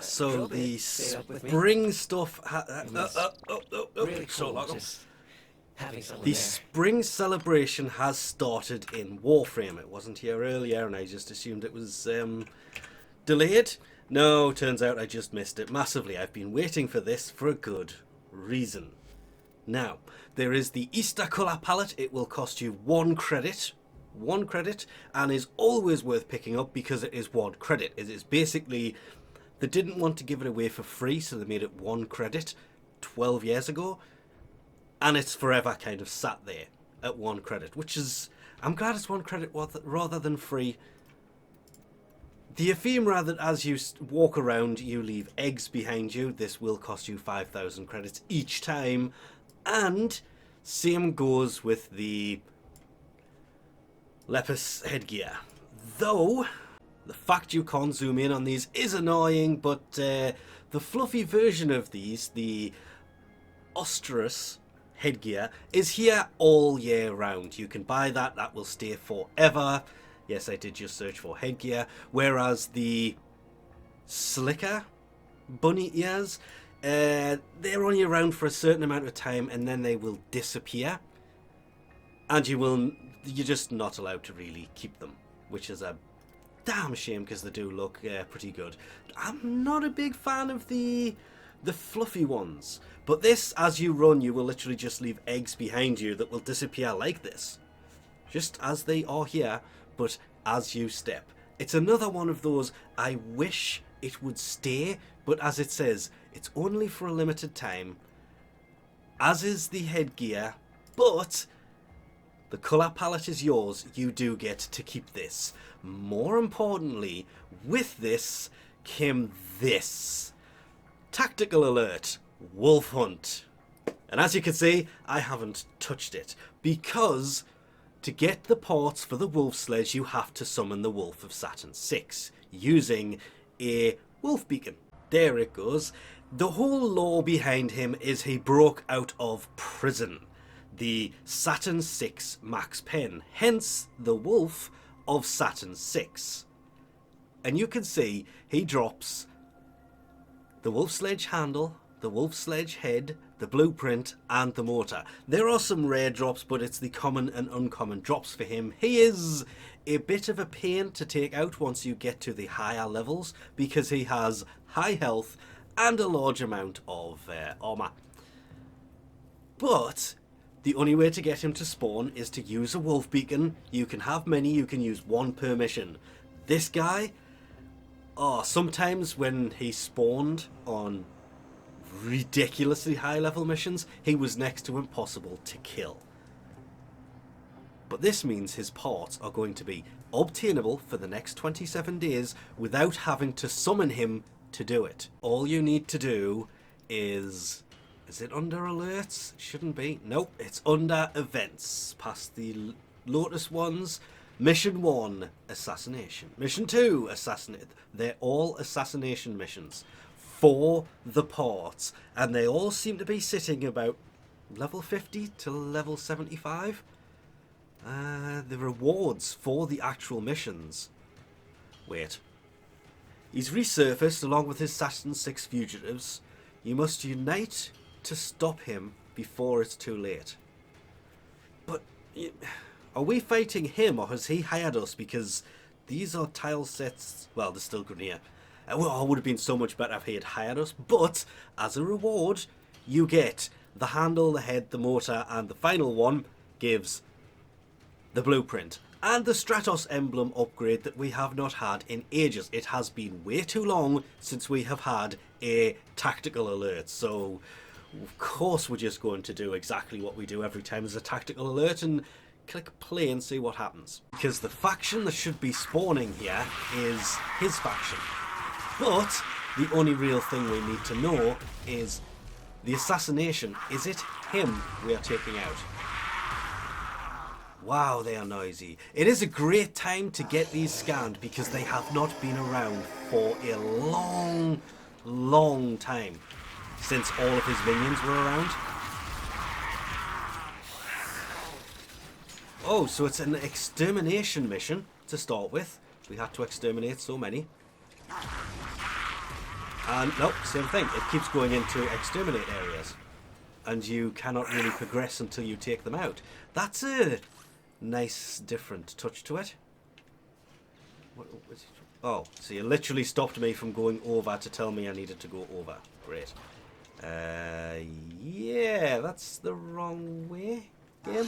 So the spring stuff... The spring celebration has started in Warframe. It wasn't here earlier and I just assumed it was delayed. No, turns out I just missed it massively. I've been waiting for this for a good reason. Now, there is the Easter colour palette. It will cost you 1 credit. 1 credit, and is always worth picking up because it is 1 credit. It is basically, they didn't want to give it away for free, so they made it 1 credit 12 years ago. And it's forever kind of sat there at 1 credit, which is, I'm glad it's 1 credit rather than free. The Ephemera, that as you walk around, you leave eggs behind you. This will cost you 5,000 credits each time. And same goes with the Lepus headgear. Though, the fact you can't zoom in on these is annoying, but the fluffy version of these, the Ostrus headgear, is here all year round. You can buy that, that will stay forever. Yes, I did just search for headgear. Whereas the slicker bunny ears, they're only around for a certain amount of time and then they will disappear. And you're just not allowed to really keep them, which is a damn shame because they do look pretty good. I'm not a big fan of the fluffy ones, but this, as you run, you will literally just leave eggs behind you that will disappear like this, just as they are here, but as you step. It's another one of those, I wish it would stay, but as it says, it's only for a limited time, as is the headgear, but the colour palette is yours. You do get to keep this. More importantly, with this came this. Tactical alert, wolf hunt. And as you can see, I haven't touched it because to get the parts for the wolf sledge, you have to summon the wolf of Saturn VI using a wolf beacon. There it goes. The whole lore behind him is he broke out of prison, the Saturn VI Max Pen, hence the wolf of Saturn VI. And you can see he drops the wolf sledge handle, the wolf sledge head, the blueprint and the motor. There are some rare drops, but it's the common and uncommon drops for him. He is a bit of a pain to take out once you get to the higher levels because he has high health and a large amount of armor. But the only way to get him to spawn is to use a wolf beacon. You can have many, you can use 1 per mission. This guy, sometimes when he spawned on ridiculously high level missions, he was next to impossible to kill. But this means his parts are going to be obtainable for the next 27 days without having to summon him to do it. All you need to do is it under alerts? Shouldn't be. Nope, it's under events. Past the Lotus ones. Mission 1, assassination. Mission 2, assassinate. They're all assassination missions for the parts, and they all seem to be sitting about level 50 to level 75. The rewards for the actual missions. Wait. He's resurfaced along with his Saturn VI fugitives. You must unite to stop him before it's too late. But are we fighting him or has he hired us? Because these are tile sets. Well, they're still Grenier. Well, it would have been so much better if he had hired us. But as a reward, you get the handle, the head, the motor, and the final one gives the blueprint. And the Stratos emblem upgrade that we have not had in ages. It has been way too long since we have had a tactical alert. So, of course, we're just going to do exactly what we do every time there's a tactical alert and click play and see what happens. Because the faction that should be spawning here is his faction. But the only real thing we need to know is the assassination. Is it him we are taking out? Wow, they are noisy. It is a great time to get these scanned because they have not been around for a long, long time since all of his minions were around. Oh, so it's an extermination mission to start with. We had to exterminate so many. And nope, same thing. It keeps going into exterminate areas. And you cannot really progress until you take them out. That's a nice, different touch to it. Oh, so you literally stopped me from going over to tell me I needed to go over. Great. Yeah, that's the wrong way. Game.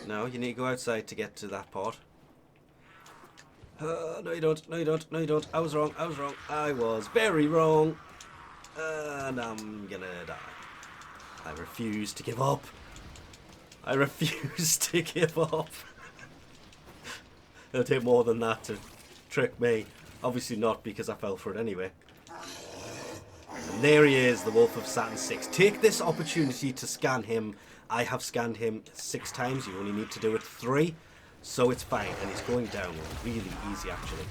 No, you need to go outside to get to that part. No you don't, no you don't, no you don't. I was wrong, I was wrong. I was very wrong. And I'm gonna die. I refuse to give up. I refuse to give up. It'll take more than that to trick me. Obviously not, because I fell for it anyway. And there he is, the Wolf of Saturn 6. Take this opportunity to scan him. I have scanned him 6 times. You only need to do it 3. So it's fine. And he's going down really easy, actually.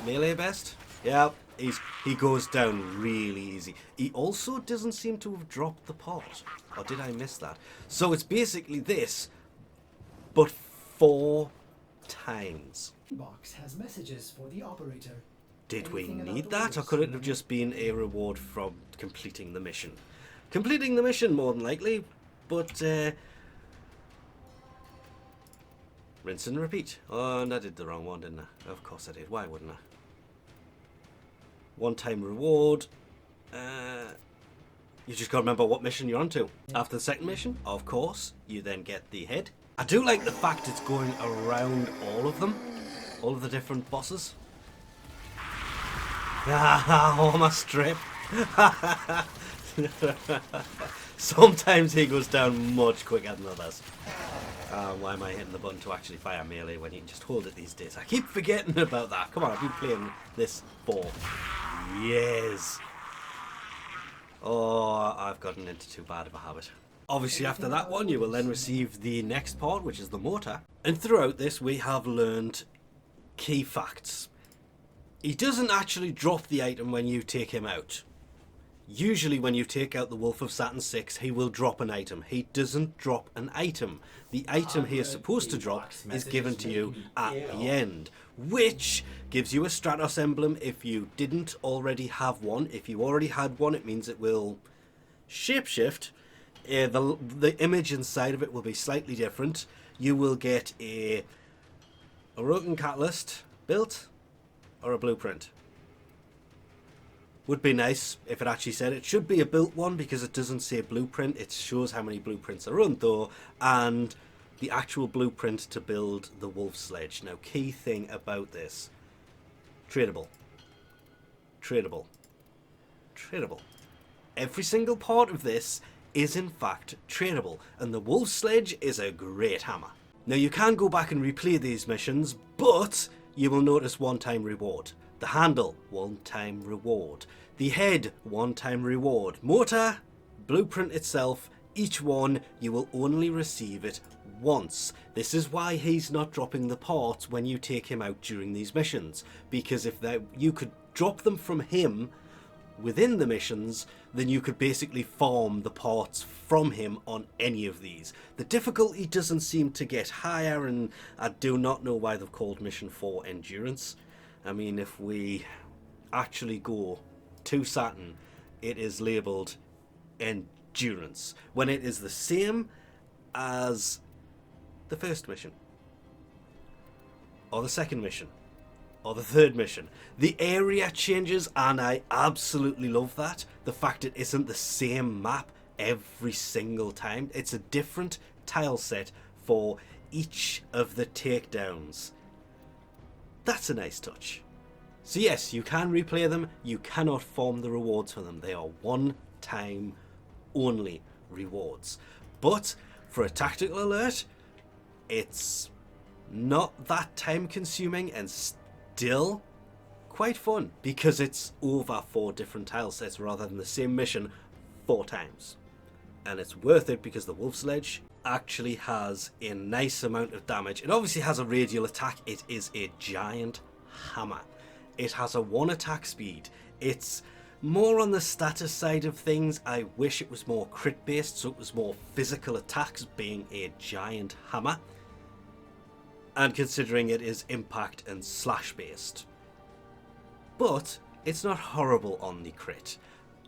Melee best? Yeah, he goes down really easy. He also doesn't seem to have dropped the pot. Or did I miss that? So it's basically this, but 4 times. Box has messages for the operator. Did we Anything about need the that, or wolves? could it have just been a reward from completing the mission? Completing the mission, more than likely, but rinse and repeat. Oh, and I did the wrong one, didn't I? Of course I did. Why wouldn't I? One-time reward. You just got to remember what mission you're on to. After the second mission, of course, you then get the head. I do like the fact it's going around all of them. All of the different bosses. Ah, my strip. Sometimes he goes down much quicker than others. Why am I hitting the button to actually fire melee when you can just hold it these days? I keep forgetting about that. Come on, I've been playing this for years. Oh, I've gotten into too bad of a habit. Obviously, after that one, you will then receive the next part, which is the mortar. And throughout this, we have learned key facts. He doesn't actually drop the item when you take him out. Usually when you take out the Wolf of Saturn 6, he will drop an item. He doesn't drop an item. The item he is supposed to drop is given to you at the end, which gives you a Stratos emblem if you didn't already have one. If you already had one, it means it will shapeshift. The image inside of it will be slightly different. You will get a Roken Catalyst built or a blueprint. Would be nice if it actually said it. Should be a built one because it doesn't say blueprint. It shows how many blueprints are run though, and the actual blueprint to build the wolf sledge. Now, key thing about this: tradable, tradable, tradable. Every single part of this is in fact tradable, and the wolf sledge is a great hammer. Now, you can go back and replay these missions, but you will notice one-time reward. The handle, one-time reward. The head, one-time reward. Mortar, blueprint itself, each one, you will only receive it once. This is why he's not dropping the parts when you take him out during these missions. Because if you could drop them from him within the missions, then you could basically farm the parts from him on any of these. The difficulty doesn't seem to get higher, and I do not know why they've called Mission 4 Endurance. I mean, if we actually go to Saturn, it is labelled Endurance, when it is the same as the first mission, or the second mission, or the third mission. The area changes, and I absolutely love that. The fact it isn't the same map every single time. It's a different tile set for each of the takedowns. That's a nice touch. So yes, you can replay them, you cannot farm the rewards for them. They are one-time only rewards. But for a tactical alert, it's not that time consuming and still quite fun, because it's over 4 different tile sets rather than the same mission 4 times. And it's worth it because the wolf sledge actually has a nice amount of damage. It obviously has a radial attack. It is a giant hammer. It has a 1 attack speed. It's more on the status side of things. I wish it was more crit based, so it was more physical attacks, being a giant hammer. and considering it is impact and slash based. But it's not horrible on the crit.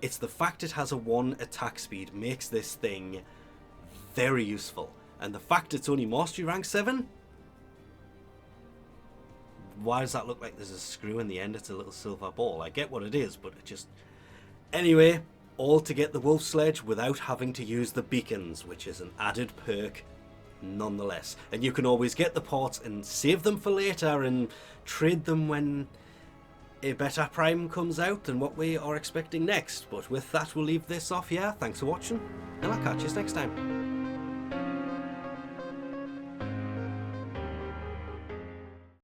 It's the fact it has a 1 attack speed makes this thing very useful. And the fact it's only mastery rank 7? Why does that look like there's a screw in the end? It's a little silver ball. I get what it is, but it just... Anyway, all to get the wolf sledge without having to use the beacons, which is an added perk nonetheless. And you can always get the parts and save them for later and trade them when a better prime comes out than what we are expecting next. But with that, we'll leave this off here. Thanks for watching, and I'll catch you next time.